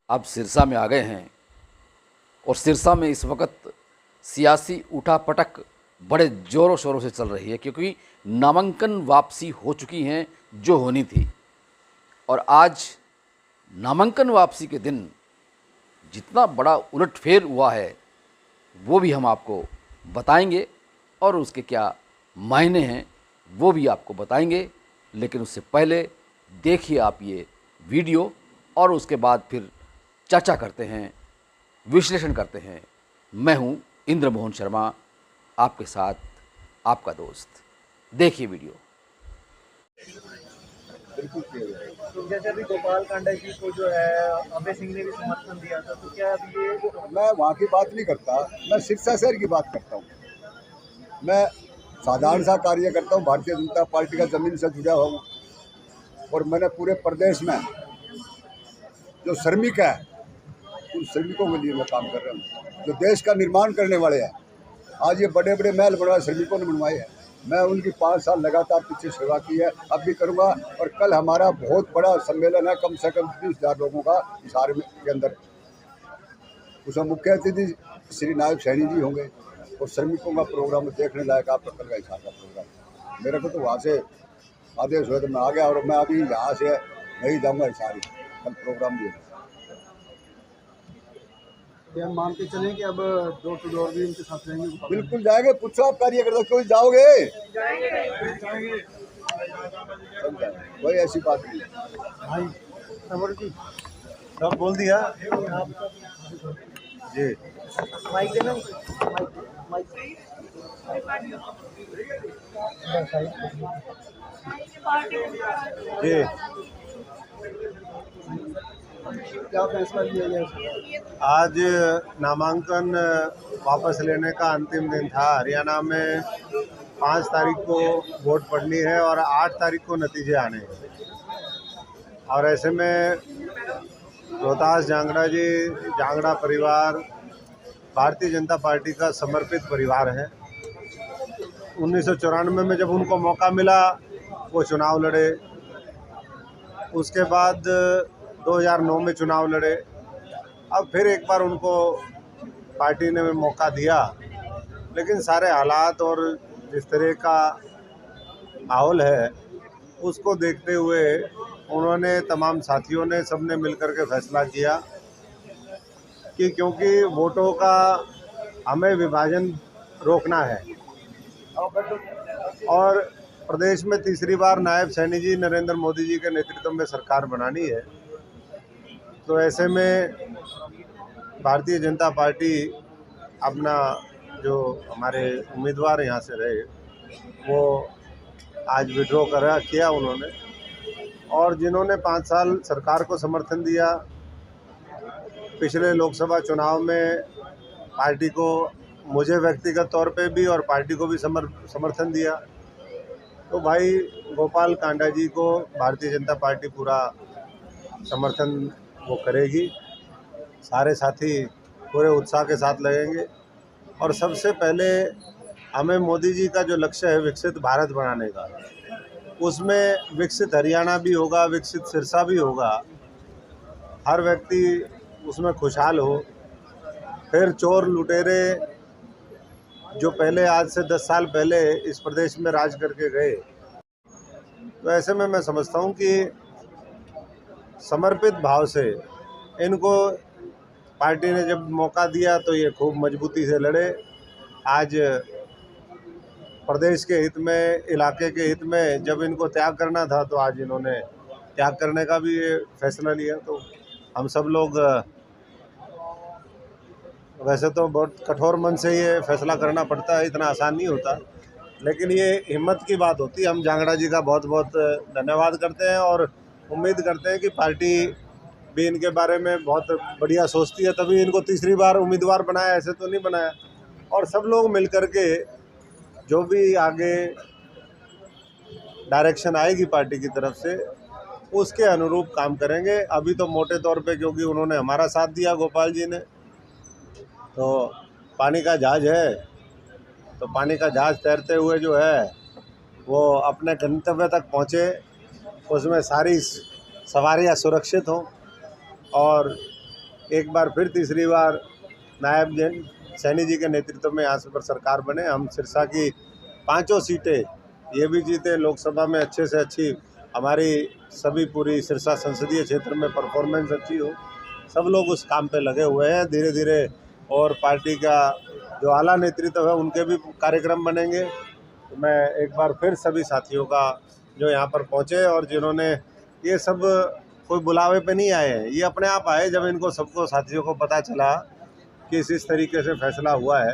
अब सिरसा में आ गए हैं और सिरसा में इस वक्त सियासी उठापटक बड़े ज़ोरों शोरों से चल रही है, क्योंकि नामांकन वापसी हो चुकी हैं जो होनी थी। और आज नामांकन वापसी के दिन जितना बड़ा उलटफेर हुआ है वो भी हम आपको बताएंगे और उसके क्या मायने हैं वो भी आपको बताएंगे। लेकिन उससे पहले देखिए आप ये वीडियो और उसके बाद फिर चर्चा करते हैं, विश्लेषण करते हैं। मैं हूं इंद्र मोहन शर्मा, आपके साथ आपका दोस्त। देखिए वीडियो। तो जैसे अभी गोपाल कांडा जी को जो है अभय सिंह ने भी समर्थन दिया था, तो क्या अभी ये मैं वहाँ की बात नहीं करता, मैं सिरसा शहर की बात करता हूँ। मैं साधारण सा कार्य करता हूँ, भारतीय जनता पार्टी का जमीन से जुड़ा हुआ हूँ। और मैंने पूरे प्रदेश में जो श्रमिक है उन श्रमिकों के लिए मैं काम कर रहा हूँ, जो देश का निर्माण करने वाले हैं। आज ये बड़े बड़े महल बनवाए श्रमिकों ने बनवाए हैं। मैं उनकी 5 साल लगातार पीछे सेवा की है, अब भी करूँगा। और कल हमारा बहुत बड़ा सम्मेलन है, कम से कम 20,000 लोगों का हिसार के अंदर। उसमें मुख्य अतिथि श्री नायब सैनी जी होंगे और श्रमिकों का प्रोग्राम देखने लायक। आपका कल का हिसार का प्रोग्राम मेरे को तो वहाँ से आदेश हुए तो मैं आ गया, और मैं अभी यहाँ से नहीं जाऊँगा हिसार। कल प्रोग्राम भी है। हम मान के चलें कि अब डोर टू डोर भी उनके साथ रहेंगे? बिल्कुल जाएंगे। पूछो आप कार्यकर्ता क्यों जाओगे? कोई ऐसी बात नहीं भाई खबर की सब बोल दिया जी। माइक देना, माइक जी। क्या फैसला लिया गया? आज नामांकन वापस लेने का अंतिम दिन था। हरियाणा में 5 तारीख को वोट पड़नी है और 8 तारीख को नतीजे आने हैं। और ऐसे में रोहतास जांगड़ा जी, जांगड़ा परिवार भारतीय जनता पार्टी का समर्पित परिवार है। 1994 में जब उनको मौका मिला वो चुनाव लड़े, उसके बाद 2009 में चुनाव लड़े। अब फिर एक बार उनको पार्टी ने मौका दिया, लेकिन सारे हालात और जिस तरह का माहौल है उसको देखते हुए उन्होंने, तमाम साथियों ने, सबने मिलकर के फैसला किया कि क्योंकि वोटों का हमें विभाजन रोकना है और प्रदेश में तीसरी बार नायब सैनी जी, नरेंद्र मोदी जी के नेतृत्व में सरकार बनानी है, तो ऐसे में भारतीय जनता पार्टी अपना जो हमारे उम्मीदवार यहाँ से रहे वो आज विड्रॉ किया उन्होंने। और जिन्होंने 5 साल सरकार को समर्थन दिया, पिछले लोकसभा चुनाव में पार्टी को, मुझे व्यक्तिगत तौर पे भी और पार्टी को भी समर्थन दिया, तो भाई गोपाल कांडा जी को भारतीय जनता पार्टी पूरा समर्थन वो करेगी। सारे साथी पूरे उत्साह के साथ लगेंगे। और सबसे पहले हमें मोदी जी का जो लक्ष्य है विकसित भारत बनाने का, उसमें विकसित हरियाणा भी होगा, विकसित सिरसा भी होगा, हर व्यक्ति उसमें खुशहाल हो। फिर चोर लुटेरे जो पहले, आज से 10 साल पहले इस प्रदेश में राज करके गए, तो ऐसे में मैं समझता हूँ कि समर्पित भाव से इनको पार्टी ने जब मौका दिया तो ये खूब मजबूती से लड़े। आज प्रदेश के हित में, इलाके के हित में जब इनको त्याग करना था तो आज इन्होंने त्याग करने का भी ये फैसला लिया। तो हम सब लोग, वैसे तो बहुत कठोर मन से ये फैसला करना पड़ता है, इतना आसान नहीं होता, लेकिन ये हिम्मत की बात होती है। हम जांगड़ा जी का बहुत बहुत धन्यवाद करते हैं और उम्मीद करते हैं कि पार्टी भी इनके बारे में बहुत बढ़िया सोचती है, तभी इनको तीसरी बार उम्मीदवार बनाया, ऐसे तो नहीं बनाया। और सब लोग मिल कर के जो भी आगे डायरेक्शन आएगी पार्टी की तरफ से उसके अनुरूप काम करेंगे। अभी तो मोटे तौर पे, क्योंकि उन्होंने हमारा साथ दिया गोपाल जी ने, तो पानी का जहाज है, तो पानी का जहाज तैरते हुए जो है वो अपने गंतव्य तक पहुँचे, उसमें सारी सवारियाँ सुरक्षित हों और एक बार फिर तीसरी बार नायब सैनी जी के नेतृत्व में यहाँ से पर सरकार बने। हम सिरसा की 5 सीटें ये भी जीते, लोकसभा में अच्छे से अच्छी हमारी सभी पूरी सिरसा संसदीय क्षेत्र में परफॉर्मेंस अच्छी हो। सब लोग उस काम पे लगे हुए हैं धीरे धीरे, और पार्टी का जो आला नेतृत्व है उनके भी कार्यक्रम बनेंगे। तो मैं एक बार फिर सभी साथियों का जो यहाँ पर पहुँचे और जिन्होंने ये सब कोई बुलावे पे नहीं आए हैं, ये अपने आप आए जब इनको सबको साथियों को पता चला कि इस तरीके से फैसला हुआ है,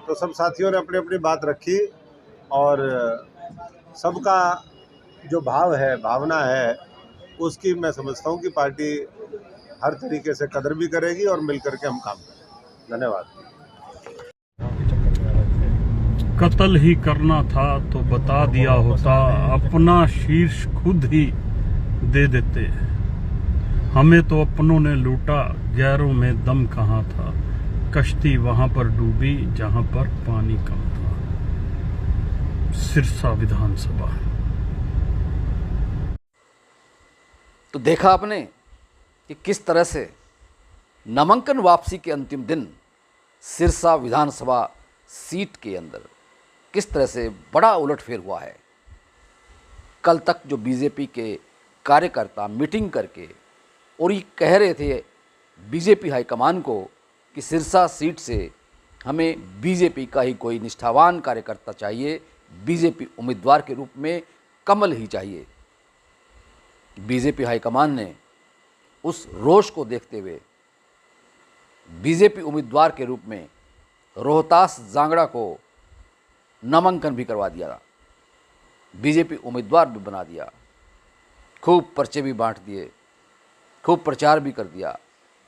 तो सब साथियों ने अपनी अपनी बात रखी और सबका जो भाव है, भावना है, उसकी मैं समझता हूँ कि पार्टी हर तरीके से कदर भी करेगी और मिल करके हम काम करेंगे। धन्यवाद। कत्ल ही करना था तो बता दिया होता, अपना शीर्ष खुद ही दे देते। हमें तो अपनों ने लूटा, गैरों में दम कहाँ था। कश्ती वहां पर डूबी जहां पर पानी कम था। सिरसा विधानसभा। तो देखा आपने कि किस तरह से नामांकन वापसी के अंतिम दिन सिरसा विधानसभा सीट के अंदर किस तरह से बड़ा उलटफेर हुआ है। कल तक जो बीजेपी के कार्यकर्ता मीटिंग करके और ये कह रहे थे बीजेपी हाईकमान को कि सिरसा सीट से हमें बीजेपी का ही कोई निष्ठावान कार्यकर्ता चाहिए, बीजेपी उम्मीदवार के रूप में कमल ही चाहिए। बीजेपी हाईकमान ने उस रोष को देखते हुए बीजेपी उम्मीदवार के रूप में रोहतास जांगड़ा को नामांकन भी करवा दिया, बीजेपी उम्मीदवार भी बना दिया, खूब पर्चे भी बांट दिए, खूब प्रचार भी कर दिया,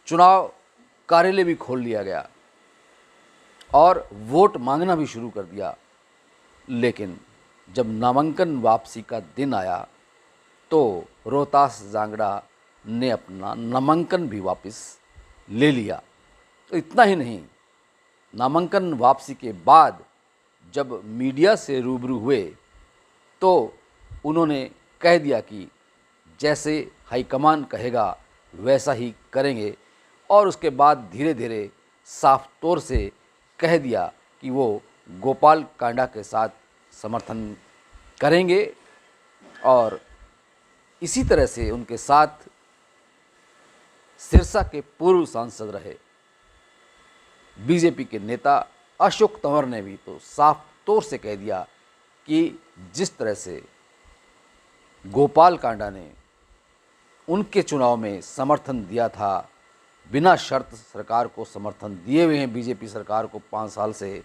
चुनाव कार्यालय भी खोल लिया गया और वोट मांगना भी शुरू कर दिया। लेकिन जब नामांकन वापसी का दिन आया तो रोहतास जांगड़ा ने अपना नामांकन भी वापस ले लिया। तो इतना ही नहीं, नामांकन वापसी के बाद जब मीडिया से रूबरू हुए तो उन्होंने कह दिया कि जैसे हाईकमान कहेगा वैसा ही करेंगे, और उसके बाद धीरे धीरे साफ तौर से कह दिया कि वो गोपाल कांडा के साथ समर्थन करेंगे। और इसी तरह से उनके साथ सिरसा के पूर्व सांसद रहे बीजेपी के नेता अशोक तंवर ने भी तो साफ तौर से कह दिया कि जिस तरह से गोपाल कांडा ने उनके चुनाव में समर्थन दिया था, बिना शर्त सरकार को समर्थन दिए हुए हैं बीजेपी सरकार को 5 साल से,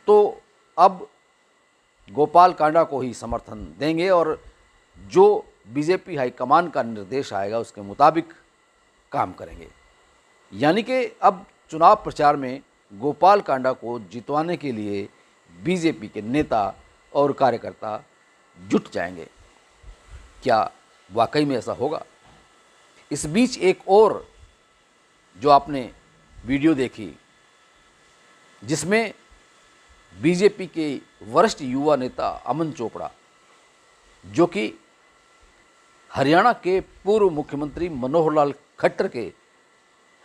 तो अब गोपाल कांडा को ही समर्थन देंगे और जो बीजेपी हाईकमान का निर्देश आएगा उसके मुताबिक काम करेंगे। यानी कि अब चुनाव प्रचार में गोपाल कांडा को जितवाने के लिए बीजेपी के नेता और कार्यकर्ता जुट जाएंगे। क्या वाकई में ऐसा होगा? इस बीच एक और जो आपने वीडियो देखी जिसमें बीजेपी के वरिष्ठ युवा नेता अमन चोपड़ा, जो कि हरियाणा के पूर्व मुख्यमंत्री मनोहर लाल खट्टर के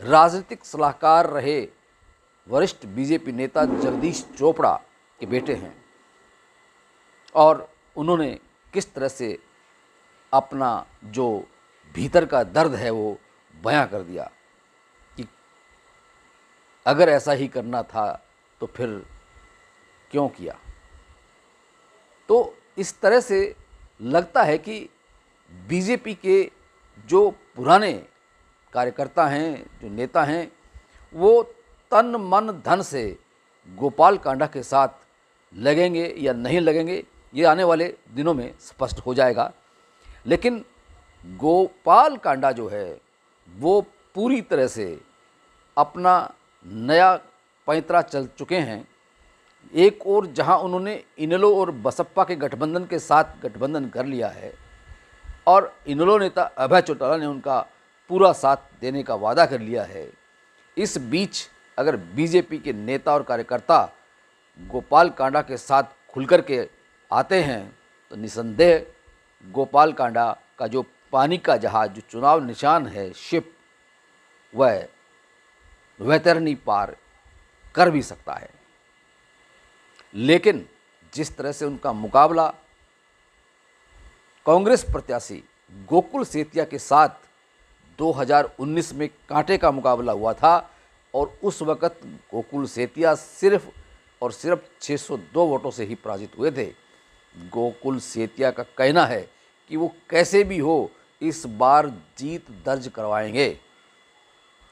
राजनीतिक सलाहकार रहे वरिष्ठ बीजेपी नेता जगदीश चोपड़ा के बेटे हैं, और उन्होंने किस तरह से अपना जो भीतर का दर्द है वो बयां कर दिया कि अगर ऐसा ही करना था तो फिर क्यों किया। तो इस तरह से लगता है कि बीजेपी के जो पुराने कार्यकर्ता हैं, जो नेता हैं, वो तन मन धन से गोपाल कांडा के साथ लगेंगे या नहीं लगेंगे ये आने वाले दिनों में स्पष्ट हो जाएगा। लेकिन गोपाल कांडा जो है वो पूरी तरह से अपना नया पैंतरा चल चुके हैं। एक और जहां उन्होंने इनेलो और बसपा के गठबंधन के साथ गठबंधन कर लिया है और इनेलो नेता अभय चौटाला ने उनका पूरा साथ देने का वादा कर लिया है, इस बीच अगर बीजेपी के नेता और कार्यकर्ता गोपाल कांडा के साथ खुलकर के आते हैं तो निसंदेह गोपाल कांडा का जो पानी का जहाज, जो चुनाव निशान है, शिप, वह वैतरणी पार कर भी सकता है। लेकिन जिस तरह से उनका मुकाबला कांग्रेस प्रत्याशी गोकुल सेतिया के साथ 2019 में कांटे का मुकाबला हुआ था और उस वक़्त गोकुल सेतिया सिर्फ और सिर्फ 602 वोटों से ही पराजित हुए थे। गोकुल सेतिया का कहना है कि वो कैसे भी हो इस बार जीत दर्ज करवाएंगे।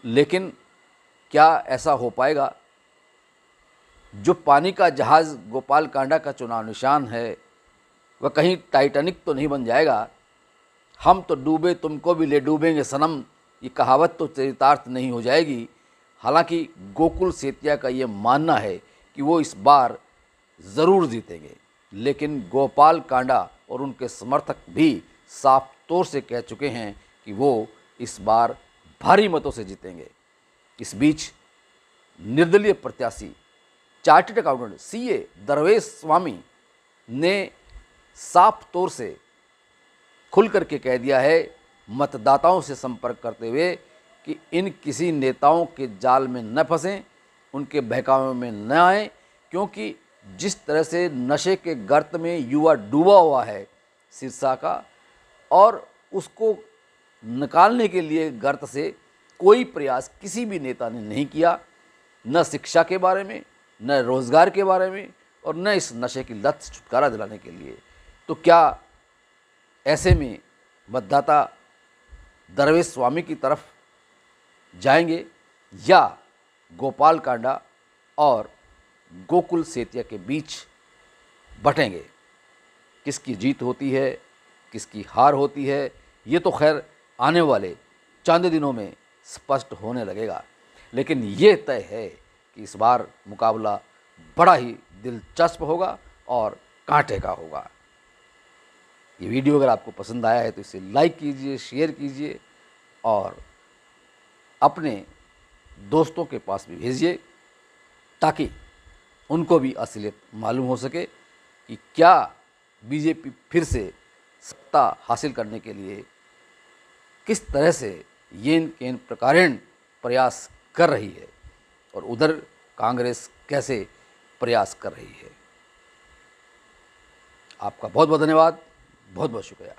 लेकिन क्या ऐसा हो पाएगा? जो पानी का जहाज़ गोपाल कांडा का चुनाव निशान है वह कहीं टाइटैनिक तो नहीं बन जाएगा। हम तो डूबे तुमको भी ले डूबेंगे सनम, ये कहावत तो चरितार्थ नहीं हो जाएगी। हालांकि गोकुल सेतिया का ये मानना है कि वो इस बार ज़रूर जीतेंगे, लेकिन गोपाल कांडा और उनके समर्थक भी साफ तौर से कह चुके हैं कि वो इस बार भारी मतों से जीतेंगे। इस बीच निर्दलीय प्रत्याशी चार्टर्ड अकाउंटेंट CA दरवेश स्वामी ने साफ तौर से खुल करके कह दिया है मतदाताओं से संपर्क करते हुए कि इन किसी नेताओं के जाल में न फंसें, उनके बहकावे में न आएं, क्योंकि जिस तरह से नशे के गर्त में युवा डूबा हुआ है सिरसा का, और उसको निकालने के लिए गर्त से कोई प्रयास किसी भी नेता ने नहीं किया, न शिक्षा के बारे में, न रोज़गार के बारे में, और न इस नशे की लत से छुटकारा दिलाने के लिए। तो क्या ऐसे में मतदाता दरवेश स्वामी की तरफ जाएंगे या गोपाल कांडा और गोकुल सेतिया के बीच बटेंगे? किसकी जीत होती है, किसकी हार होती है, ये तो खैर आने वाले चंद दिनों में स्पष्ट होने लगेगा। लेकिन ये तय है कि इस बार मुकाबला बड़ा ही दिलचस्प होगा और कांटे का होगा। ये वीडियो अगर आपको पसंद आया है तो इसे लाइक कीजिए, शेयर कीजिए और अपने दोस्तों के पास भी भेजिए, ताकि उनको भी असलियत मालूम हो सके कि क्या बीजेपी फिर से सत्ता हासिल करने के लिए किस तरह से येन केन प्रकारेण प्रयास कर रही है और उधर कांग्रेस कैसे प्रयास कर रही है। आपका बहुत बहुत धन्यवाद, बहुत बहुत शुक्रिया।